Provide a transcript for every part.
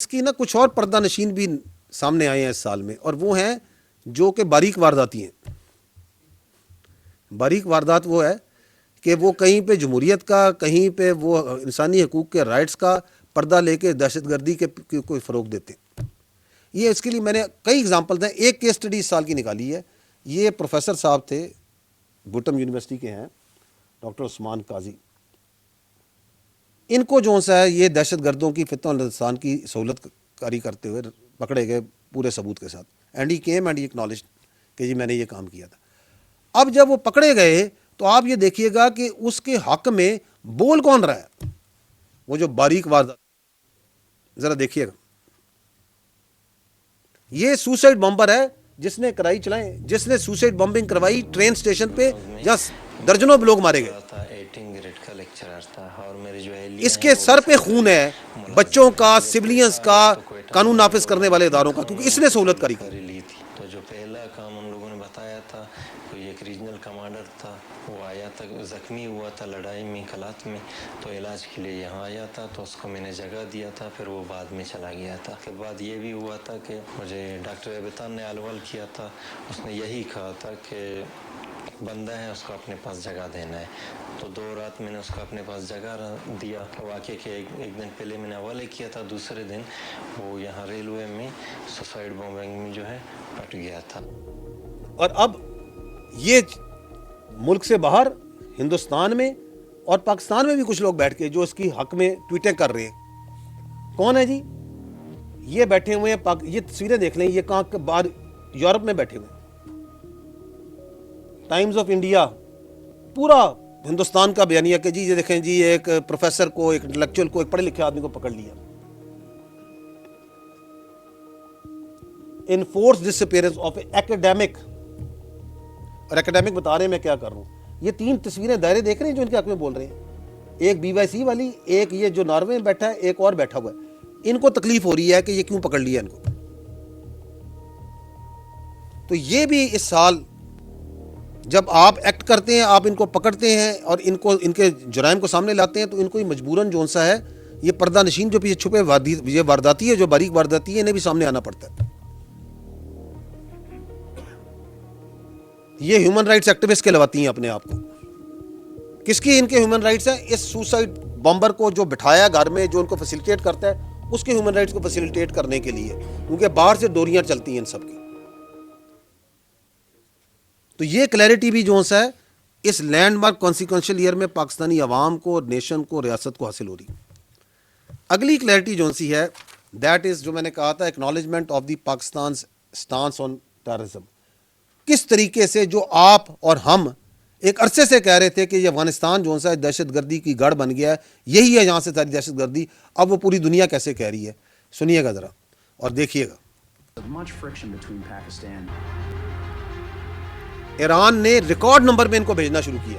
اس کی نا کچھ اور پردہ نشین بھی سامنے آئے ہیں اس سال میں، اور وہ ہیں جو کہ باریک وارداتی ہیں. باریک واردات وہ ہے کہ وہ کہیں پہ جمہوریت کا، کہیں پہ وہ انسانی حقوق کے رائٹس کا پردہ لے کے دہشت گردی کے کوئی فروغ دیتے ہیں. یہ اس کے لیے میں نے کئی اگزامپل دیں. ایک کیس اسٹڈی اس سال کی نکالی ہے. یہ پروفیسر صاحب تھے، بوٹم یونیورسٹی کے ہیں، ڈاکٹر عثمان قاضی. ان کو جو سا ہے یہ دہشت گردوں کی فتنہ الانسان کی سہولت کاری کرتے ہوئے پکڑے گئے پورے ثبوت کے ساتھ. And he came and he acknowledged کہ جی میں نے یہ کام کیا تھا. اب جب وہ پکڑے گئے تو آپ یہ دیکھیے گا کہ اس کے حق میں بول کون رہا ہے؟ وہ جو باریک واردات، ذرا دیکھیے گا. یہ سوسائڈ بمبر ہے جس نے کرائی چلائیں، جس نے سوسائڈ بمبنگ کروائی ٹرین اسٹیشن پہ جہاں درجنوں لوگ مارے گئے. اس کے سر پہ خون ہے بچوں کا، سولینز کا، قانون نافذ کرنے والے اداروں کا، کیونکہ اس نے سہولت کاری کی. تو جو پہلا کام ان لوگوں نے بتایا تھا، تو ایک ریجنل کمانڈر تھا، وہ آیا تھا، زخمی ہوا تھا لڑائی میں کلات میں، تو علاج کے لیے یہاں آیا تھا، تو اس کو میں نے جگہ دیا تھا، پھر وہ بعد میں چلا گیا تھا. اس کے بعد یہ بھی ہوا تھا کہ مجھے ڈاکٹر ابتان نے الول کیا تھا، اس نے یہی کہا تھا کہ بندہ ہے اس کو اپنے پاس جگہ دینا ہے. تو 2 رات میں نے اس کو اپنے پاس جگہ دیا. واقعہ کے ایک دن پہلے میں نے حوالے کیا تھا، دوسرے دن وہ یہاں ریلوے میں سوسائڈ بمبنگ میں جو ہے پٹ گیا تھا. اور اب یہ ملک سے باہر ہندوستان میں اور پاکستان میں بھی کچھ لوگ بیٹھ کے جو اس کی حق میں ٹویٹیں کر رہے ہیں. کون ہے جی؟ یہ بیٹھے ہوئے ہیں، یہ تصویریں دیکھ لیں، یہ کہاں باہر یورپ میں بیٹھے ہوئے ہیں. ٹائمز آف انڈیا پورا ہندوستان کا بیانیہ کہ جی یہ دیکھیں جی ایک پروفیسر کو، ایک انٹلیکچوئل کو، ایک پڑھے لکھے آدمی کو پکڑ لیا. انفورس ڈسپیئرنس آف اے ایکیڈیمک. اور ایکیڈیمک بتا رہے ہیں میں کیا کر رہا ہوں. یہ 3 تصویریں دائرے دیکھ رہے ہیں جو ان کے حق میں بول رہے ہیں. ایک BYC والی، ایک یہ جو ناروے میں بیٹھا ہے، ایک اور بیٹھا ہوا ہے. ان کو تکلیف ہو رہی ہے کہ یہ کیوں پکڑ لیا ان کو. تو یہ بھی اس سال جب آپ ایکٹ کرتے ہیں، آپ ان کو پکڑتے ہیں اور ان کے جرائم کو سامنے لاتے ہیں، تو ان کو مجبوراً جو سا ہے یہ پردہ نشین جو پیچھے چھپے یہ وارداتی ہے، جو باریک وارداتی ہے، انہیں بھی سامنے آنا پڑتا ہے. یہ ہیومن رائٹس ایکٹیوسٹ کہلواتی ہیں اپنے آپ کو. کس کی ان کے ہیومن رائٹس ہیں؟ اس سوسائڈ بمبر کو جو بٹھایا گھر میں، جو ان کو فیسیلیٹیٹ کرتا ہے، اس کے ہیومن رائٹس کو فیسیلیٹیٹ کرنے کے لیے، کیونکہ باہر سے ڈوریاں چلتی ہیں ان سب کی. تو یہ کلیئرٹی بھی جو ہے اس لینڈ مارک کانسیکوینشل ایئر میں پاکستانی عوام کو، نیشن کو، ریاست کو حاصل ہو رہی. اگلی کلیئرٹی جو سی ہے دیٹ از جو میں نے کہا تھا acknowledgement of the Pakistan stance on terrorism. کس طریقے سے جو آپ اور ہم ایک عرصے سے کہہ رہے تھے کہ یہ افغانستان جو سا دہشت گردی کی گڑھ بن گیا ہے، یہی ہے یہاں سے ساری دہشت گردی. اب وہ پوری دنیا کیسے کہہ رہی ہے، سنیے گا ذرا اور دیکھیے گا. ایران نے ریکارڈ نمبر میں ان کو بھیجنا شروع کیا،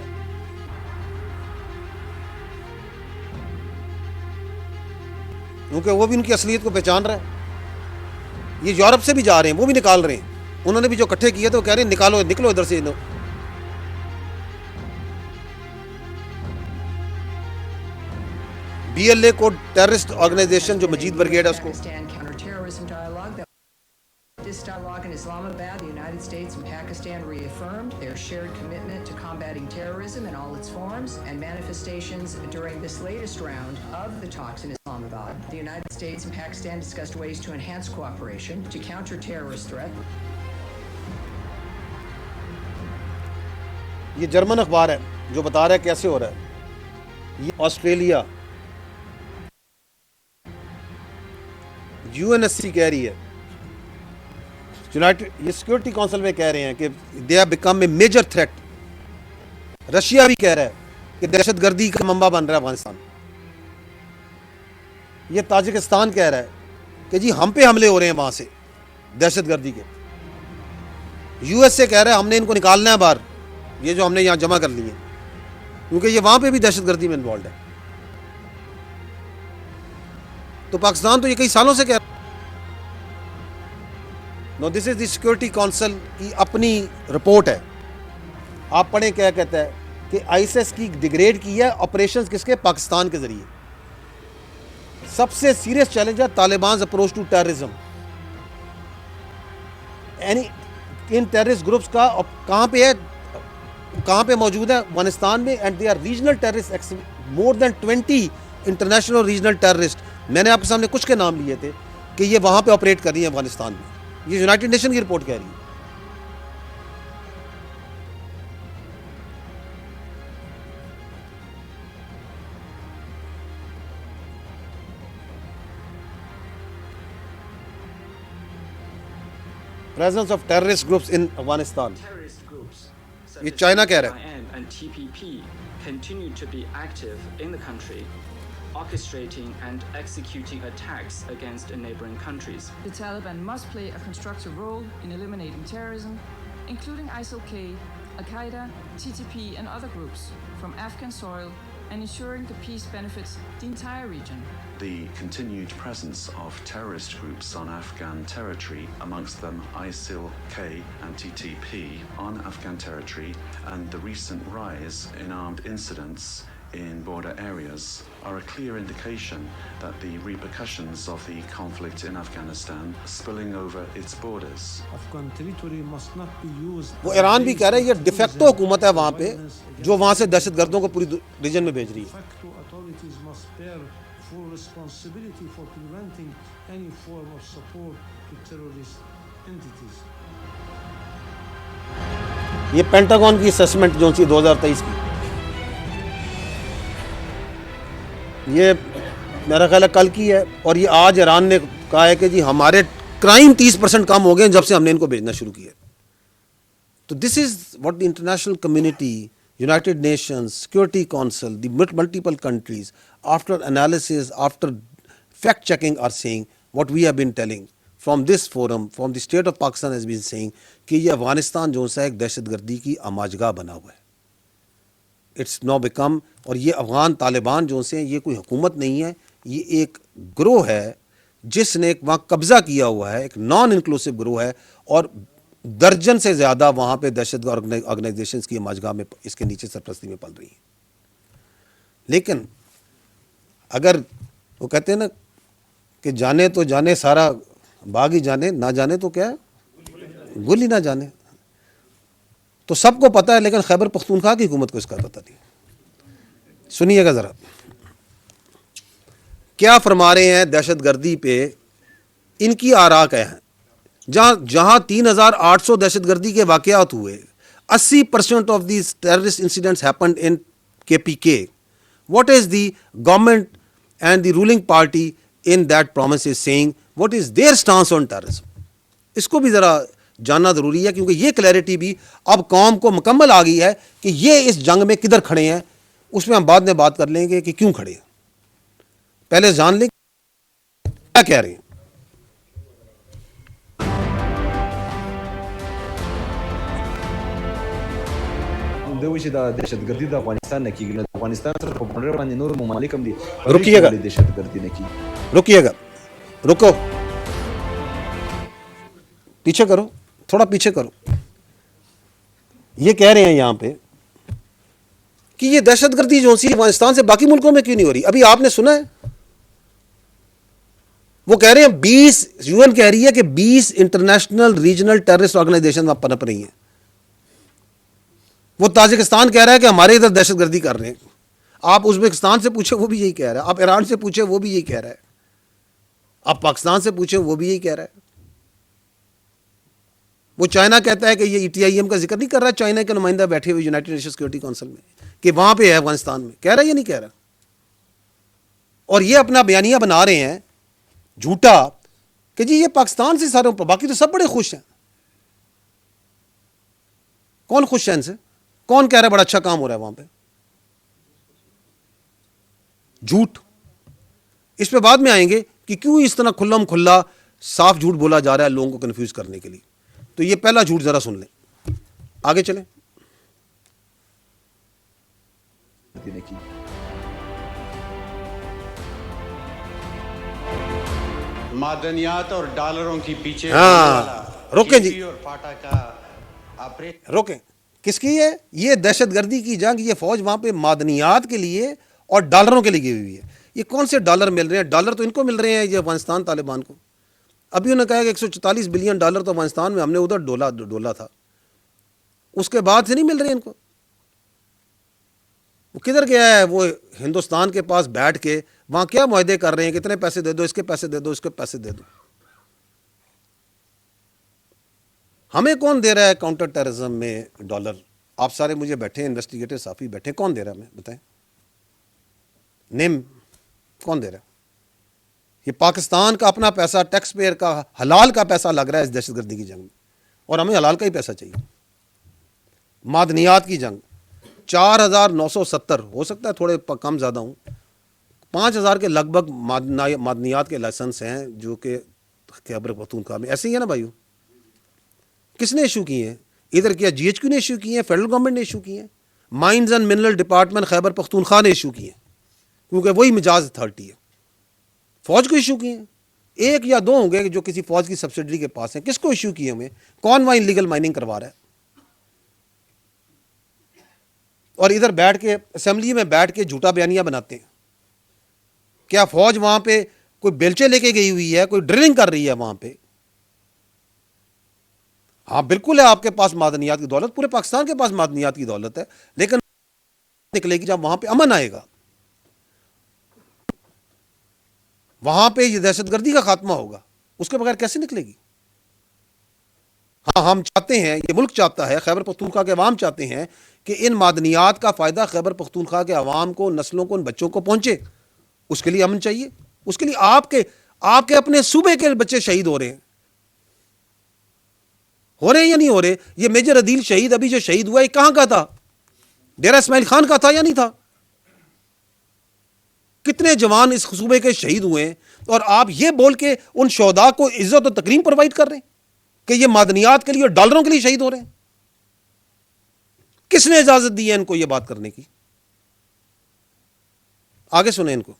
کیونکہ وہ بھی ان کی اصلیت کو پہچان رہا ہے. یہ یورپ سے بھی جا رہے ہیں، وہ بھی نکال رہے ہیں. انہوں نے بھی جو اکٹھے کیے تھے وہ کہہ رہے ہیں نکالو، نکلو ادھر سے. BLA کو ٹیررسٹ آرگنائزیشن جو مجید برگیڈ ہے اس کو. This dialogue in Islamabad, the United States and Pakistan reaffirmed their shared commitment to combating terrorism in all its forms and manifestations during this latest round of the talks in Islamabad. The United States and Pakistan discussed ways to enhance cooperation to counter terrorist threat. یہ German اخبار ہے جو بتا رہا ہے کیسے ہو رہا ہے. یہ آسٹریلیا، UNSC کہہ رہی ہے، یہ سیکورٹی کونسل میں کہہ رہے ہیں کہ they have become a major threat. Russia بھی کہہ رہا ہے کہ دہشت گردی کا منبع بن رہا ہے افغانستان. یہ تاجکستان کہہ رہا ہے کہ جی ہم پہ حملے ہو رہے ہیں وہاں سے دہشت گردی کے. USA کہہ رہا ہے ہم نے ان کو نکالنا ہے باہر، یہ جو ہم نے یہاں جمع کر لی ہیں، کیونکہ یہ وہاں پہ بھی دہشت گردی میں انوالوڈ ہے. تو پاکستان تو یہ کئی سالوں سے کہہ رہا ہے. نو دس از دی سیکورٹی کونسل کی اپنی رپورٹ ہے. آپ پڑھیں کیا کہتا ہے کہ ISIS کی ڈیگریڈ کی ہے آپریشنز کس کے؟ پاکستان کے ذریعے. سب سے سیریس چیلنج ہے طالبان اپروچ ٹو ٹیررزم. ان ٹیررسٹ گروپس کا کہاں پہ موجود ہے؟ افغانستان میں. And they are regional terrorist, more than 20 international اور ریجنل ٹیررسٹ. میں نے آپ کے سامنے کچھ کے نام لیے تھے کہ یہ وہاں پہ آپریٹ کر رہی ہیں افغانستان میں. یہ یونائٹڈ نیشن کی رپورٹ کہہ رہی ہے. presence of terrorist groups in Afghanistan. Terrorist groups such یہ as چائنا کہہ رہا ہے. IM and TPP continue to be active in the country, orchestrating and executing attacks against neighboring countries. The Taliban must play a constructive role in eliminating terrorism, including ISIL-K, Al-Qaeda, TTP and other groups from Afghan soil, and ensuring the peace benefits the entire region. The continued presence of terrorist groups on Afghan territory, amongst them ISIL-K and TTP on Afghan territory, and the recent rise in armed incidents in border areas are a clear indication that the repercussions of the conflict in Afghanistan spilling over its borders. Afghan territory must not be used. وہ ایران بھی کہہ رہا ہے یہ de facto حکومت ہے وہاں پہ جو وہاں سے دہشت گردوں کو پوری ریجن میں بھیج رہی ہے. Facto authorities must bear full responsibility for preventing any form of support to terrorist entities. یہ پینٹاگون کی اسیسمنٹ جو سی 2023 کی, یہ میرا خیال ہے کل کی ہے, اور یہ آج ایران نے کہا ہے کہ جی ہمارے کرائم 30% کم ہو گئے جب سے ہم نے ان کو بھیجنا شروع کیا. تو this is what the international community, United Nations, Security Council, the multiple countries, after analysis, after fact checking are seeing what we have been telling from this forum, from the state of Pakistan has been seeing کہ یہ افغانستان جو سا ایک دہشت گردی کی آماجگاہ بنا ہوا ہے. اٹس نو بیکم, اور یہ افغان طالبان جو سے یہ کوئی حکومت نہیں ہے, یہ ایک گروہ ہے جس نے وہاں قبضہ کیا ہوا ہے, ایک نان انکلوسیو گروہ ہے, اور درجن سے زیادہ وہاں پہ دہشت گرد آرگنائزیشنز کی آماجگاہ میں اس کے نیچے سرپرستی میں پل رہی ہیں. لیکن اگر وہ کہتے ہیں نا کہ جانے تو جانے سارا باغ ہی جانے, نہ جانے تو کیا ہے گل ہی نہ جانے. تو سب کو پتہ ہے لیکن خیبر پختونخوا کی حکومت کو اس کا پتہ نہیں. سنیے گا ذرا کیا فرما رہے ہیں دہشت گردی پہ, ان کی آراء کیا ہیں. جہاں 3800 دہشت گردی کے واقعات ہوئے, 80% of these terrorist incidents happened in KPK. What is the government and the ruling party in that province is saying? What is their stance on terrorism? اس کو بھی ذرا جاننا ضروری ہے, کیونکہ یہ کلیئرٹی بھی اب قوم کو مکمل آ گئی ہے کہ یہ اس جنگ میں کدھر کھڑے ہیں. اس میں ہم بعد میں بات کر لیں گے کہ کیوں کھڑے ہیں. پہلے جان لیں کیا کہہ رہے ہیں. دوی چې د دهشتګردي د افغانستان نه کیږي, د افغانستان سره په بڼه باندې نور ممالک هم دي. رکیے گا, دهشتګردي نه کیږي. رکیے گا, رکو, پیچھے کرو, تھوڑا پیچھے کرو. یہ کہہ رہے ہیں یہاں پہ کہ یہ دہشت گردی جو سی افغانستان سے باقی ملکوں میں کیوں نہیں ہو رہی. ابھی آپ نے سنا ہے وہ کہہ رہے ہیں 20 UN کہہ رہی ہے کہ 20 انٹرنیشنل ریجنل ٹیررسٹ آرگنائزیشن وہاں پنپ رہی ہیں. وہ تاجکستان کہہ رہا ہے کہ ہمارے ادھر دہشت گردی کر رہے ہیں. آپ ازبکستان سے پوچھیں وہ بھی یہی کہہ رہا ہے, آپ ایران سے پوچھیں وہ بھی یہی کہہ رہا ہے, آپ پاکستان سے پوچھیں وہ بھی یہی کہہ رہا ہے. وہ چائنا کہتا ہے کہ یہ ETIM کا ذکر نہیں کر رہا, چائنا کے نمائندہ بیٹھے ہوئے یونائٹڈ نیشن سیکورٹی کونسل میں کہ وہاں پہ ہے افغانستان میں, کہہ رہا ہے یا نہیں کہہ رہا. اور یہ اپنا بیانیہ بنا رہے ہیں جھوٹا کہ جی یہ پاکستان سے سارے, باقی تو سب بڑے خوش ہیں. کون خوش ہے ان سے؟ کون کہہ رہا ہے بڑا اچھا کام ہو رہا ہے وہاں پہ؟ جھوٹ. اس پہ بعد میں آئیں گے کہ کیوں اس طرح کھلم کھلا صاف جھوٹ بولا جا رہا ہے لوگوں کو کنفیوز کرنے کے لیے. تو یہ پہلا جھوٹ ذرا سن لیں, آگے چلیں. معدنیات اور ڈالروں کی پیچھے روکیں جی, اور فاٹا کا روکیں. کس کی ہے یہ دہشت گردی کی جنگ؟ یہ فوج وہاں پہ معدنیات کے لیے اور ڈالروں کے لیے گئی ہوئی ہے. یہ کون سے ڈالر مل رہے ہیں؟ ڈالر تو ان کو مل رہے ہیں، یہ افغانستان طالبان کو. ابھی انہوں نے کہا کہ 144 بلین ڈالر تو افغانستان میں ہم نے ادھر ڈولا تھا، اس کے بعد سے نہیں مل رہے ان کو. وہ کدھر گیا ہے؟ وہ ہندوستان کے پاس بیٹھ کے وہاں کیا معاہدے کر رہے ہیں، کتنے پیسے دے دو، اس کے پیسے دے دو، اس کے پیسے دے دو. ہمیں کون دے رہا ہے کاؤنٹر ٹیررزم میں ڈالر؟ آپ سارے مجھے بیٹھے ہیں، انویسٹیگیٹر صافی بیٹھے ہیں، کون دے رہا ہے ہمیں بتائیں؟ نیم کون دے رہا ہے؟ یہ پاکستان کا اپنا پیسہ، ٹیکس پیئر کا حلال کا پیسہ لگ رہا ہے اس دہشت گردی کی جنگ میں، اور ہمیں حلال کا ہی پیسہ چاہیے. معدنیات کی جنگ 4970، ہو سکتا ہے تھوڑے کم زیادہ ہوں، 5000 کے لگ بھگ معدنیات کے لائسنس ہیں جو کہ خیبر پختونخوا میں. ایسے ہی ہے نا بھائیو؟ کس نے ایشو کی ہیں؟ ادھر کیا جی ایچ کیو نے ایشو کی ہیں، فیڈرل گورنمنٹ نے ایشو کی ہیں، mines and mineral department Khyber Pakhtunkhwa نے ایشو کی ہیں، کیونکہ وہی مجاز اتھارٹی ہے. فوج کو ایشو کی ہیں، ایک یا دو ہوں گے جو کسی فوج کی سبسڈری کے پاس ہیں. کس کو ایشو کی ہمیں؟ کون وہاں انلیگل مائننگ کروا رہا ہے؟ اور ادھر بیٹھ کے اسمبلی میں بیٹھ کے جھوٹا بیانیہ بناتے ہیں. کیا فوج وہاں پہ کوئی بیلچے لے کے گئی ہوئی ہے، کوئی ڈرلنگ کر رہی ہے وہاں پہ؟ ہاں بالکل ہے، آپ کے پاس معدنیات کی دولت، پورے پاکستان کے پاس معدنیات کی دولت ہے، لیکن نکلے گی جب وہاں پہ امن آئے گا، وہاں پہ یہ دہشت گردی کا خاتمہ ہوگا. اس کے بغیر کیسے نکلے گی؟ ہاں ہم چاہتے ہیں، یہ ملک چاہتا ہے، خیبر پختونخوا کے عوام چاہتے ہیں کہ ان معدنیات کا فائدہ خیبر پختونخوا کے عوام کو، نسلوں کو، ان بچوں کو پہنچے. اس کے لیے امن چاہیے. اس کے لیے آپ کے اپنے صوبے کے بچے شہید ہو رہے ہیں یا نہیں ہو رہے؟ یہ میجر عدیل شہید ابھی جو شہید ہوا ہے کہاں کا تھا؟ ڈیرہ اسماعیل خان کا تھا یا نہیں تھا؟ کتنے جوان اس صوبے کے شہید ہوئے ہیں، اور آپ یہ بول کے ان شہداء کو عزت و تکریم پرووائڈ کر رہے ہیں کہ یہ معدنیات کے لیے اور ڈالروں کے لیے شہید ہو رہے ہیں. کس نے اجازت دی ہے ان کو یہ بات کرنے کی؟ آگے سنیں ان کو.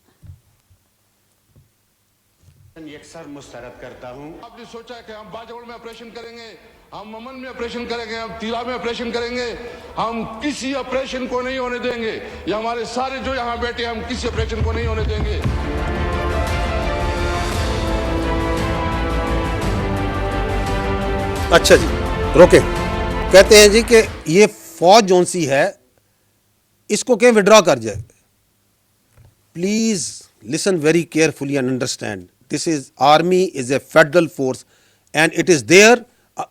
یکسر مسترد کرتا ہوں. آپ نے سوچا ہے کہ ہم باجوڑ میں آپریشن کریں گے، ہم امن میں آپریشن کریں گے، ہم تیرا میں آپریشن کریں گے، ہم کسی آپریشن کو نہیں ہونے دیں گے. یہ ہمارے سارے جو یہاں بیٹھے ہم کسی آپریشن کو نہیں ہونے دیں گے. اچھا جی روکے. کہتے ہیں جی کہ یہ فوج جون سی ہے اس کو کہ وڈرا کر جائے. Please listen very carefully and understand, this is army is a federal force and it is there,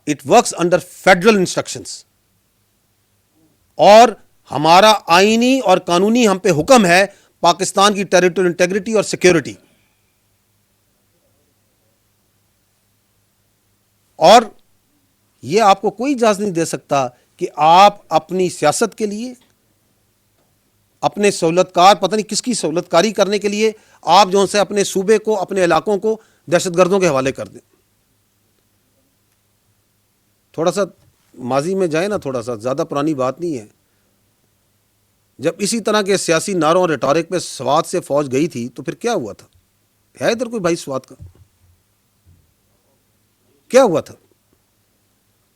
it works under federal instructions. اور ہمارا آئینی اور قانونی ہم پہ حکم ہے پاکستان کی ٹیریٹوریل انٹیگریٹی اور سیکیورٹی. اور یہ آپ کو کوئی اجازت نہیں دے سکتا کہ آپ اپنی سیاست کے لیے، اپنے سہولت کار، پتہ نہیں کس کی سہولت کاری کرنے کے لیے آپ جو سے اپنے صوبے کو، اپنے علاقوں کو دہشت گردوں کے حوالے کر دیں. تھوڑا سا ماضی میں جائیں نا، تھوڑا سا، زیادہ پرانی بات نہیں ہے. جب اسی طرح کے سیاسی نعروں اور ریٹورک پہ سوات سے فوج گئی تھی تو پھر کیا ہوا تھا؟ ہے ادھر کوئی بھائی سوات کا؟ کیا ہوا تھا؟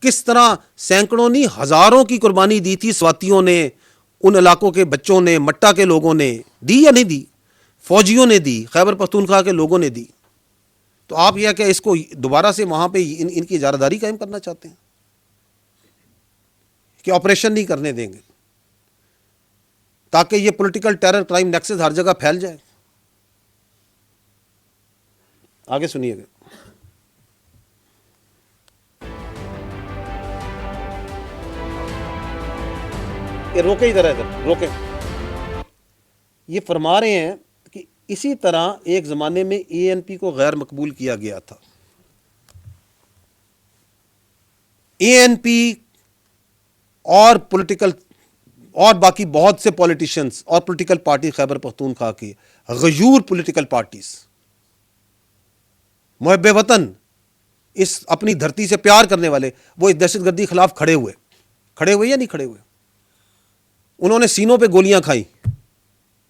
کس طرح سینکڑوں نہیں ہزاروں کی قربانی دی تھی سواتیوں نے، ان علاقوں کے بچوں نے، مٹا کے لوگوں نے دی یا نہیں دی؟ فوجیوں نے دی، خیبر پختونخوا کے لوگوں نے دی. تو آپ یہ کہ اس کو دوبارہ سے وہاں پہ ان کی اجارہ داری قائم کرنا چاہتے ہیں کہ آپریشن نہیں کرنے دیں گے تاکہ یہ پولیٹیکل ٹیرر کرائم نیکسس ہر جگہ پھیل جائے. آگے سنیے گا. روکے ادھر ہے، ادھر روکے. یہ فرما رہے ہیں کہ اسی طرح ایک زمانے میں اے این پی کو غیر مقبول کیا گیا تھا. اے این پی اور پولیٹیکل اور باقی بہت سے پولیٹیشنز اور پولیٹیکل پارٹی خیبر پختونخوا کی غیور پولیٹیکل پارٹیز، محب وطن، اس اپنی دھرتی سے پیار کرنے والے، وہ اس دہشت گردی کے خلاف کھڑے ہوئے یا نہیں کھڑے ہوئے؟ انہوں نے سینوں پہ گولیاں کھائیں.